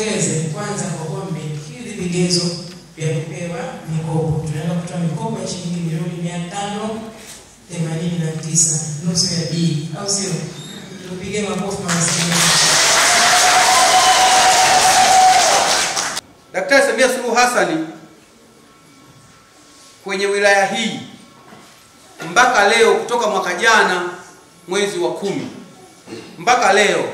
niwapongeze kwanza kwa kuwa mmekidhi vigezo vya kupewa mikopo. Tunaenda kutoa mikopo ya shilingi milioni 589, nusu ya B, au sio? Tupige makofi mawasiliano. Daktari Samia Suluhu Hassan kwenye wilaya hii mpaka leo, kutoka mwaka jana mwezi wa 10 mpaka leo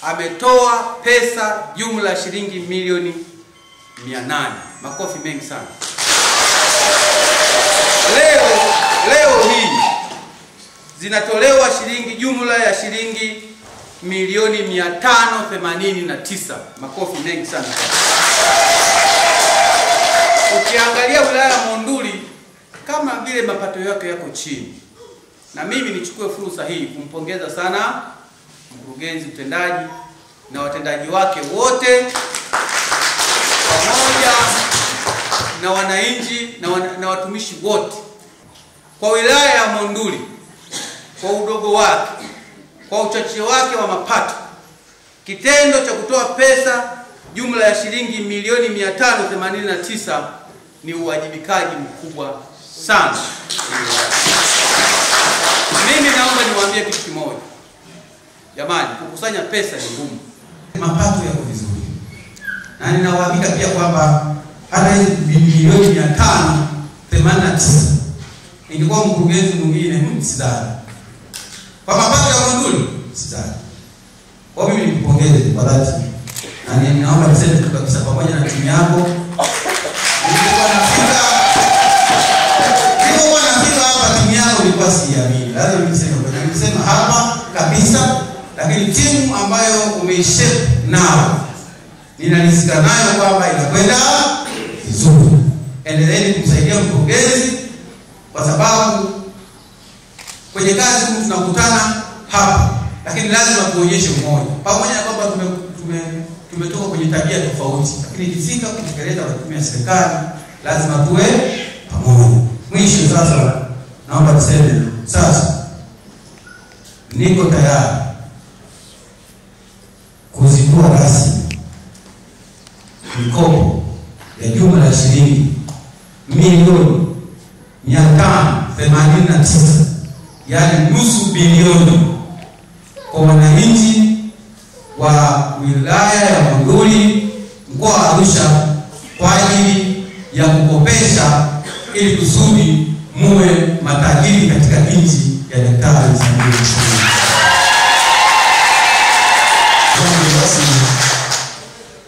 ametoa pesa jumla shilingi milioni 800. Makofi mengi sana. Leo hii zinatolewa shilingi jumla ya shilingi milioni 589. Makofi mengi sana. Ukiangalia wilaya ya Monduli kama vile mapato yake yako chini, na mimi nichukue fursa hii kumpongeza sana mkurugenzi mtendaji na watendaji wake wote pamoja na wananchi na watumishi wote kwa wilaya ya Monduli, kwa udogo wake, kwa uchache wake wa mapato. Kitendo cha kutoa pesa jumla ya shilingi milioni 589 ni uwajibikaji mkubwa sana. Mimi naomba niwaambie kitu kimoja. Jamani, kukusanya pesa ni ngumu. Mapato yako vizuri. Na ninawaambia pia kwamba hata hizi milioni 589 ingekuwa mkurugenzi mwingine msidhani. Kwa mapato ya Monduli sidhani. Kwa mimi nikupongeze kwa dhati. Na ninaomba niseme kabisa pamoja na timu yako. Nilikuwa nafika hapa, timu yako ilikuwa siamini. Lazima niseme hapa kabisa, lakini timu ambayo umeishape nao ninaridhika nayo kwamba inakwenda vizuri. Endeleeni kumsaidia mkurugenzi, kwa sababu kwenye kazi tunakutana hapa, lakini lazima tuonyeshe umoja. Pamoja na kwamba tumetoka kwenye tabia tofauti, lakini ikifika kutekeleza majukumu ya serikali lazima tuwe pamoja. Mwisho sasa naomba niseme sasa niko tayari kuzindua rasmi mikopo ya jumla ya shilingi milioni 589, yani nusu bilioni, kwa wananchi wa wilaya ya Monduli, mkoa wa Arusha, kwa ajili ya kukopesha ili kusudi muwe matajiri katika nchi ya Daktari Samia Suluhu.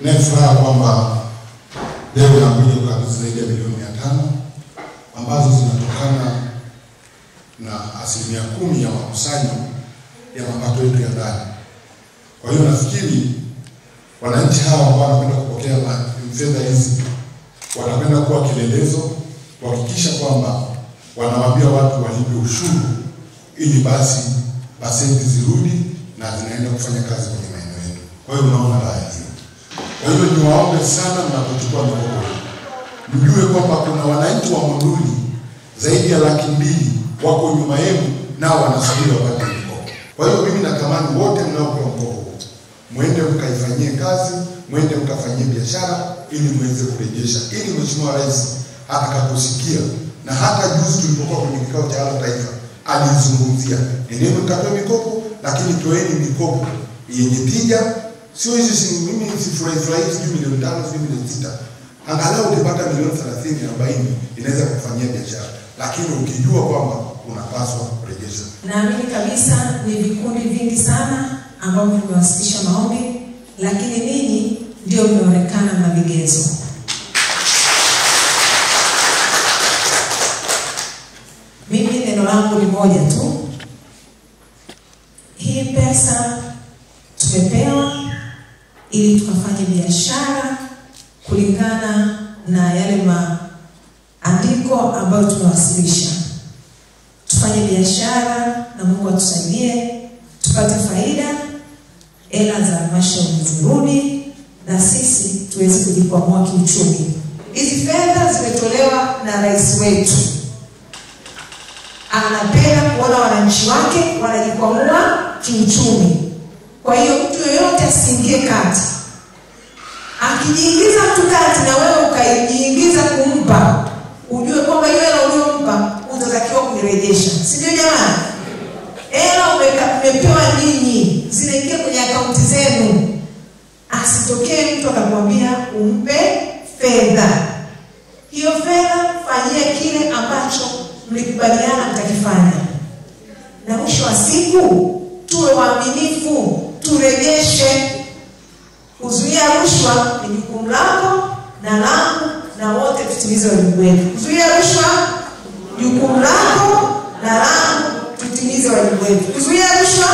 Nafuraha kwamba leo nakuja kukabidhi zaidi ya milioni 500 ambazo zinatokana na 10% ya makusanyo ya mapato yetu ya ndani. Kwa hiyo nafikiri wananchi hawa ambao wanakwenda kupokea fedha hizi watakwenda kuwa kielelezo kuhakikisha kwamba wanawaambia watu walipe ushuru, ili basi pasenti zirudi na zinaenda kufanya kazi kwenye maeneo yetu. Kwa hiyo unaona raha hiyo. Kwa hiyo niwaombe sana mnapochukua mikopo, mjue kwamba kuna wananchi wa Monduli zaidi ya 200,000 wako nyuma yenu, nao wanasubiri wapate mikopo. Kwa hiyo mimi natamani wote mnaopewa mkopo mwende mkaifanyie kazi, mwende mkafanyie biashara ili muweze kurejesha, ili Mheshimiwa Rais atakaposikia, na hata juzi tulipokuwa kwenye kikao cha taifa alizungumzia, nendeni mkatoe mikopo, lakini toeni mikopo yenye tija. Sio hizi mimi sifurahi milioni 5, milioni 6. Angalau ukipata milioni 30, 40 inaweza kufanyia biashara, lakini ukijua kwamba unapaswa kurejesha. Naamini kabisa ni vikundi vingi sana ambao vimewasilisha maombi, lakini ninyi ndio mmeonekana na vigezo. Mimi neno langu ni moja tu. Hii pesa tumepewa ili tukafanye biashara kulingana na yale maandiko ambayo tumewasilisha. Tufanye biashara na Mungu atusaidie tupate faida, hela za halmashauri zirudi na sisi tuweze kujikwamua kiuchumi. Hizi fedha zimetolewa na rais wetu. Anapenda kuona wananchi wake wanajikwamua kiuchumi. Kwa hiyo mtu yoyote asiingie kati. Akijiingiza mtu kati na wewe ukajiingiza kumpa, ujue kwamba hiyo hela uliyompa utatakiwa kuirejesha. Si ndio jamani? Hela umepewa nyinyi, zinaingia kwenye akaunti zenu. Asitokee mtu akakwambia umpe fedha. Hiyo fedha fanyia kile ambacho mlikubaliana mtakifanya. Na mwisho wa siku tuwe waaminifu, turejeshe. Kuzuia rushwa ni jukumu lako na langu na wote tutimize wajibu wetu. Kuzuia rushwa jukumu lako na langu tutimize wajibu wetu. Kuzuia rushwa